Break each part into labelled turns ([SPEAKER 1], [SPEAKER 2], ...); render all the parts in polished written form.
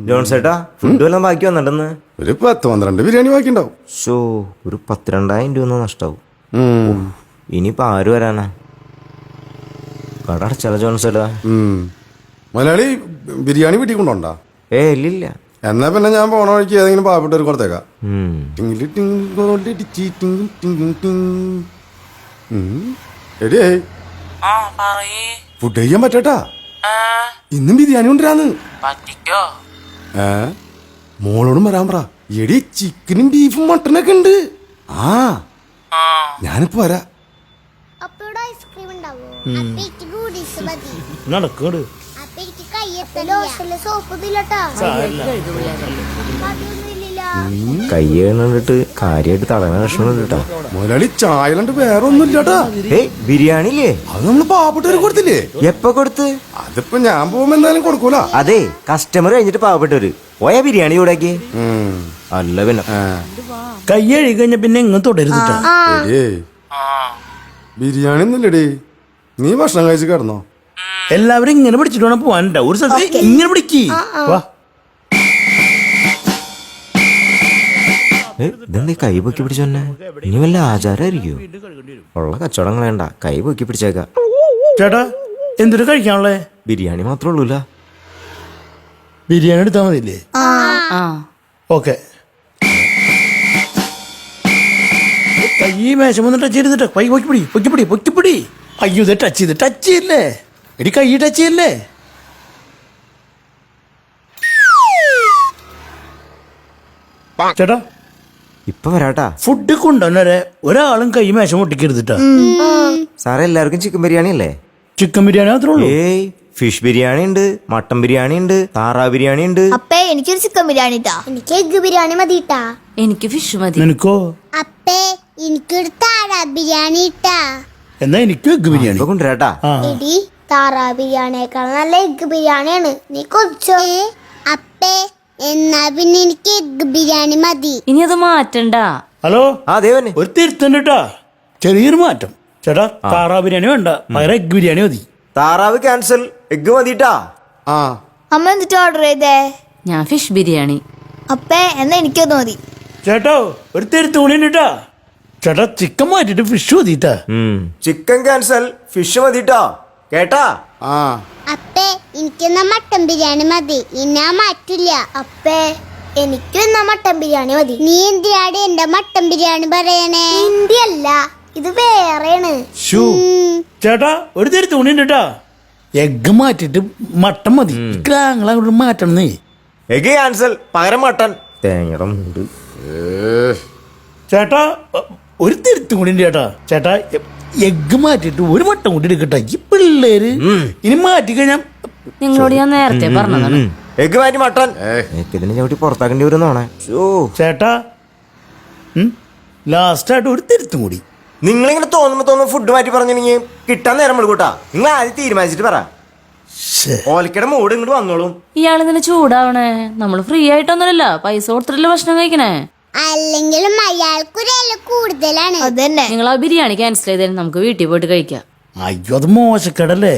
[SPEAKER 1] ജോൺസേട്ടാ food വല്ലതും ബാക്കി വന്നിട്ടെന്ന്
[SPEAKER 2] ഒരു 10-12 ബിരിയാണി ബാക്കി ഉണ്ടാവും.
[SPEAKER 1] ഷോ ഒരു 12,000 രൂപ നഷ്ടാവും. ഇനിയിപ്പോ ആര് വരാനാ? കട അടച്ചാലോ ജോൺസേട്ടാ?
[SPEAKER 2] മലയാളി ബിരിയാണി വീട്ടിൽ കൊണ്ടോണ്ടാ?
[SPEAKER 1] ഇല്ലില്ല.
[SPEAKER 2] എന്നാ പിന്നെ ഞാൻ പോണ വഴിക്ക് ഏതെങ്കിലും പാവപ്പെട്ടവർ കൊടുത്തേക്കാം. ഫുഡ് കഴിക്കാൻ പറ്റട്ടാ? ഇന്നും ബിരിയാണി കൊണ്ടുവരാന്ന്. മോളോടും വരാൻ പറ. എടി ചിക്കനും ബീഫും മട്ടനൊക്കെ ഉണ്ട്. ഞാനിപ്പോ വരാ.
[SPEAKER 3] നടക്കോട്
[SPEAKER 1] കൈ കണ്ടിട്ട് കാര്യമായിട്ട് തടവണ ലക്ഷണം കേട്ടാ.
[SPEAKER 2] മുതലാളി ചായ കണ്ട് വേറെ ഒന്നും ഇല്ലാട്ടാ.
[SPEAKER 1] ബിരിയാണി ഇല്ലേ?
[SPEAKER 2] അത് നമ്മള് പാവപ്പെട്ടവര് കൊടുത്തില്ലേ?
[SPEAKER 1] എപ്പ കൊടുത്ത്?
[SPEAKER 2] അതിപ്പോ ഞാൻ പോകുമ്പോ എന്തായാലും കൊടുക്കൂല.
[SPEAKER 1] അതെ, കസ്റ്റമർ കഴിഞ്ഞിട്ട് പാവപ്പെട്ടവര് പോയാ ബിരിയാണി ചൂടാക്കി. അല്ല പിന്നെ
[SPEAKER 3] കൈ കഴുകി കഴിഞ്ഞ പിന്നെ എങ്ങും തുടരുന്നിട്ടാ.
[SPEAKER 2] ബിരിയാണി ഒന്നുമില്ലടി, നീ ഭക്ഷണം കഴിച്ച് കിടന്നോ.
[SPEAKER 3] എല്ലാവരും ഇങ്ങനെ പിടിച്ചിട്ട് വേണം പോവാനുണ്ടോ? ഒരു സ്ഥലത്ത് ഇങ്ങനെ പിടിക്ക്. വാ,
[SPEAKER 1] ഇതെന്താ കൈ പൊക്കി പിടിച്ചോന്നെ? ഇനി വല്ല ആചാരമായിരിക്കോ? ഉള്ള കച്ചവടങ്ങൾ വേണ്ട, കൈ പൊക്കി പിടിച്ചേക്കാം.
[SPEAKER 3] ചേട്ടാ എന്തൊരു കഴിക്കാനുള്ളേ?
[SPEAKER 1] ബിരിയാണി മാത്രമേ ഉള്ളൂല.
[SPEAKER 3] ബിരിയാണി എടുത്താൽ മതിയില്ലേ? ഓക്കെ. കൈ മേശം ഒന്ന് ടച്ച് ചെയ്തിട്ട് കൈ പൊക്കിപ്പിടി പൊക്കിപ്പിടി പൊക്കിപ്പിടി. അയ്യോ ഇത് ടച്ച് ചെയ്യില്ലേ? എടി കൈ ടച്ച് ചെയ്യല്ലേ? ചേട്ടാ
[SPEAKER 1] ഇപ്പൊ വരാട്ടാ.
[SPEAKER 3] ഫുഡ് കൊണ്ടുവന്നവരെ ഒരാളും കൈ മേശം പൊട്ടിക്കരുതിട്ടാ.
[SPEAKER 1] സാറേ എല്ലാവർക്കും ചിക്കൻ ബിരിയാണി അല്ലേ?
[SPEAKER 3] ചിക്കൻ ബിരിയാണി മാത്രമേ ഉള്ളൂ.
[SPEAKER 1] ഫിഷ് ബിരിയാണി ഉണ്ട്, മട്ടൻ ബിരിയാണി ഉണ്ട്, താറാവ് ബിരിയാണി ഉണ്ട്.
[SPEAKER 4] അപ്പേ എനിക്കൊരു ചിക്കൻ ബിരിയാണി ഇട്ടാ. എനിക്ക് എഗ് ബിരിയാണി മതി ഇട്ടാ. എനിക്ക് ഫിഷ് മതി.
[SPEAKER 3] നിനക്കോ?
[SPEAKER 4] അപ്പേ എനിക്കൊരു താറാവ് ബിരിയാണി ഇട്ടാ.
[SPEAKER 3] എന്നാ എനിക്ക് എഗ് ബിരിയാണി
[SPEAKER 1] കൊണ്ടുവരാട്ടാ.
[SPEAKER 4] എടി താറാവ് ബിരിയാണിയേക്കാൾ നല്ല എഗ് ബിരിയാണിയാണ്. നീ കൊതിച്ചോ? അപ്പേ എന്നാ പിന്നെ എനിക്ക് എഗ് ബിരിയാണി മതി.
[SPEAKER 5] ഇനി അത് മാറ്റണ്ട.
[SPEAKER 3] ഹലോ,
[SPEAKER 1] ദേവന്
[SPEAKER 3] ഒരു തിരുത്തണ്ട് കേട്ടാ. ചെറിയൊരു മാറ്റം. ചേട്ടാ താറാവ് ബിരിയാണി വേണ്ട, പകരം എഗ് ബിരിയാണി മതി.
[SPEAKER 1] താറാവ് ക്യാൻസൽ, എഗ് മതിട്ടാ.
[SPEAKER 4] അമ്മ എന്നിട്ട് ഓർഡർ ചെയ്തേ?
[SPEAKER 5] ഞാൻ ഫിഷ് ബിരിയാണി.
[SPEAKER 4] അപ്പേ എന്നാ എനിക്കത് മതി.
[SPEAKER 3] ചേട്ടോ ഒരു തിരുത്തൂണി കേട്ടാ. ചേട്ടാ ചിക്കൻ മാറ്റിട്ട് ഫിഷ് മതിട്ടാ.
[SPEAKER 1] ചിക്കൻ ക്യാൻസൽ, ഫിഷ് മതിട്ടാ. കേട്ടാ?
[SPEAKER 4] അപ്പേ എനിക്കെന്നാ മട്ടൻ ബിരിയാണി മതി. ഇന്നാ മാറ്റില്ല. അപ്പേ എനിക്കെന്നാ മട്ടൻ ബിരിയാണി മതി. നീ എന്തിനാടി എന്റെ മട്ടൻ ബിരിയാണി പറയണേ? ഇന്ത്യല്ല, ഇത് വേറെയാണ്.
[SPEAKER 3] ചേട്ടാ ഒരു തിരുത്തൂണി കേട്ടാ. എഗ് മാറ്റിട്ട് മട്ടൻ മതി. അങ്ങോട്ട് മാറ്റണം. നീ
[SPEAKER 1] എഗ് ക്യാൻസൽ, പകരം മട്ടൻ. തേങ്ങയുടെ മൂട്.
[SPEAKER 3] ചേട്ടാ ഒരു തിരുത്തും കൂടി ചേട്ടാ. ചേട്ടാ എഗ് മാറ്റിട്ട് ഒരു മട്ടൻ കൂടി എടുക്കട്ടെ. ഈ പിള്ളേര് ഇനി മാറ്റി കഴിഞ്ഞാൽ
[SPEAKER 5] നിങ്ങളോട് ഞാൻ നേരത്തെ പറഞ്ഞതാണ്.
[SPEAKER 1] എഗ് മാറ്റി മട്ടൻ. ഇതിനെ ചവിട്ടി പുറത്താക്കേണ്ടി വരുന്നോണേ.
[SPEAKER 3] ചേട്ടാ ലാസ്റ്റ് ആയിട്ട് ഒരു തിരുത്തും കൂടി.
[SPEAKER 1] നിങ്ങളിങ്ങനെ തോന്നുമ്പോ ഫുഡ് മാറ്റി പറഞ്ഞെങ്കിൽ കിട്ടാൻ നേരം വിളിക്കൂട്ടാ. നിങ്ങൾ ആദ്യം തീരുമാനിച്ചിട്ട് പറ. ഓലിക്കയുടെ മൂട് ഇങ്ങോട്ട് വന്നോളും.
[SPEAKER 5] ഇയാളിങ്ങനെ ചൂടാവണേ? നമ്മള് ഫ്രീ ആയിട്ടൊന്നുമല്ല, പൈസ കൊടുത്തിട്ടല്ലേ ഭക്ഷണം കഴിക്കണേ.
[SPEAKER 4] അല്ലെങ്കിലും അയാൾക്കൊരു കൂടുതലാണ്. അതന്നെ.
[SPEAKER 5] നിങ്ങൾ ആ ബിരിയാണി ക്യാൻസൽ ചെയ്താലും നമുക്ക് വീട്ടിൽ പോയിട്ട് കഴിക്കാം.
[SPEAKER 3] അയ്യോ അത് മോശക്കേടല്ലേ?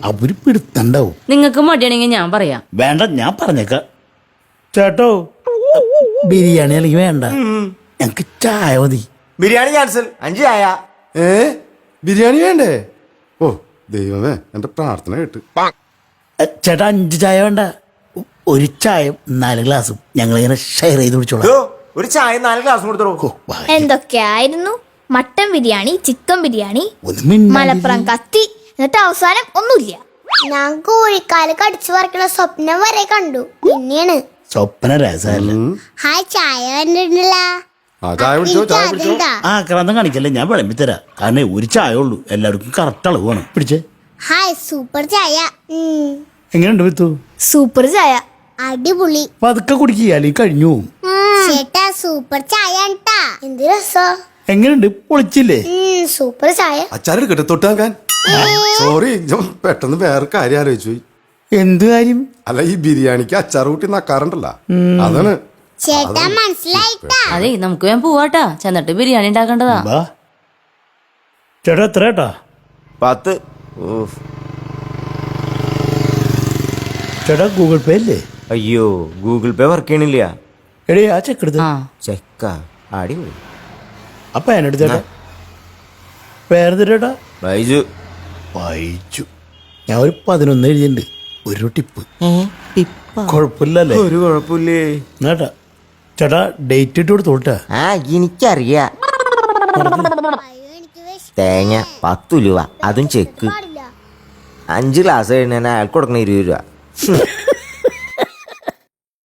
[SPEAKER 3] അവര് പിടുത്തണ്ടാവും.
[SPEAKER 5] നിങ്ങൾക്ക് മടിയാണെങ്കിൽ ഞാൻ പറയാം.
[SPEAKER 3] വേണ്ട, ഞാൻ പറഞ്ഞേക്കാം. ചേട്ടോ ബിരിയാണി അല്ലെങ്കിൽ വേണ്ട, ഞങ്ങക്ക് ചായ മതി.
[SPEAKER 1] ബിരിയാണി ക്യാൻസൽ, 5 ചായ.
[SPEAKER 2] ബിരിയാണി വേണ്ടേ? ഓ ദൈവമേ, എന്റെ പ്രാർത്ഥന കേട്ട്.
[SPEAKER 3] ചേട്ടാ 5 ചായ വേണ്ട, ഒരു ചായയും 4 ഗ്ലാസും ഞങ്ങളിങ്ങനെ ഷെയർ ചെയ്ത് കുടിച്ചോളാം.
[SPEAKER 1] ഒരു ചായ 4 ഗ്ലാസും കൊടുത്തോ.
[SPEAKER 4] എന്തൊക്കെയായിരുന്നു? മട്ടൻ ബിരിയാണി, ചിക്കൻ ബിരിയാണി, മലപ്പുറം കത്തി, എന്നിട്ട് അവസാനം ഒന്നുമില്ല. ഞാൻ കോഴിക്കാല് കടിച്ചു പറിക്കുന്ന സ്വപ്നം വരെ കണ്ടു. പിന്നെയാണ്
[SPEAKER 3] സ്വപ്ന രസമല്ല.
[SPEAKER 4] ഹായ് ചായ കണ്ടിട്ടില്ല.
[SPEAKER 3] ആക്രാന്തം കാണിക്കല്ലേ, ഞാൻ വിളമ്പി തരാം. കാരണം ഒരു ചായ ഉള്ളൂ, എല്ലാവർക്കും കറക്റ്റ് അളവ് വേണം. പിടിച്ചേ.
[SPEAKER 4] ഹായ് സൂപ്പർ ചായ.
[SPEAKER 3] എങ്ങനെയുണ്ട് വിത്തു?
[SPEAKER 4] സൂപ്പർ ചായ, അടിപൊളി.
[SPEAKER 3] പതുക്കെ കുടിക്കുക, അല്ലെങ്കിൽ കഴിഞ്ഞു.
[SPEAKER 4] ചേട്ടാ സൂപ്പർ ചായ എന്ത് രസോ.
[SPEAKER 3] എങ്ങനെയുണ്ട്? പൊളിച്ചില്ലേ?
[SPEAKER 4] സൂപ്പർ ചായ.
[SPEAKER 2] അച്ചാരെടുക്കട്ടെ തൊട്ടാക്കാൻ? സോറി, പെട്ടെന്ന് വേറെ കാര്യം ആലോചിച്ചു.
[SPEAKER 3] എന്ത് കാര്യം?
[SPEAKER 2] അല്ല, ഈ ബിരിയാണിക്ക് അച്ചാർ കൂട്ടി നക്കാറുണ്ടല്ലോ, അതാണ്.
[SPEAKER 4] ചേട്ടാ മനസ്സിലായിട്ടാ?
[SPEAKER 5] അതെ, നമുക്ക് വേഗം പോവാട്ടാ. ചെന്നിട്ട് ബിരിയാണി ഉണ്ടാക്കേണ്ടതാ.
[SPEAKER 3] ചേട്ടാ എത്ര?
[SPEAKER 1] 10.
[SPEAKER 3] ചേട്ടാ ഗൂഗിൾ പേ അല്ലേ?
[SPEAKER 1] അയ്യോ ഗൂഗിൾ പേ വർക്ക് ചെയ്യണില്ല.
[SPEAKER 3] എടേ ആ ചെക്ക് എടുത്ത്.
[SPEAKER 5] ആ
[SPEAKER 1] ചെക്ക അടിപൊളി.
[SPEAKER 3] അപ്പൊ എന്നെടുത്തേട്ടാ. പേരെന്തിട്ടാ?
[SPEAKER 1] ബൈജു.
[SPEAKER 3] വായിച്ചു. ഞാൻ ഒരു 11 എഴുതിയിട്ടുണ്ട്. ഒരു ടിപ്പ്. കുഴപ്പമില്ലല്ലേ?
[SPEAKER 1] ഒരു കുഴപ്പമില്ലേ.
[SPEAKER 3] എന്നാട്ടാ ചേട്ടാ ഡേറ്റ് ഇട്ട് കൊടുത്തോട്ടാ.
[SPEAKER 1] ആ എനിക്കറിയാ.
[SPEAKER 4] അയ്യോ എനിക്ക് വിശ-
[SPEAKER 1] തേങ്ങ 10 രൂപ അതും ചെക്ക്.
[SPEAKER 4] പാടില്ല.
[SPEAKER 1] 5 ഗ്ലാസ് കഴിഞ്ഞാൽ അയാൾക്ക് കൊടുക്കണ 20 രൂപ.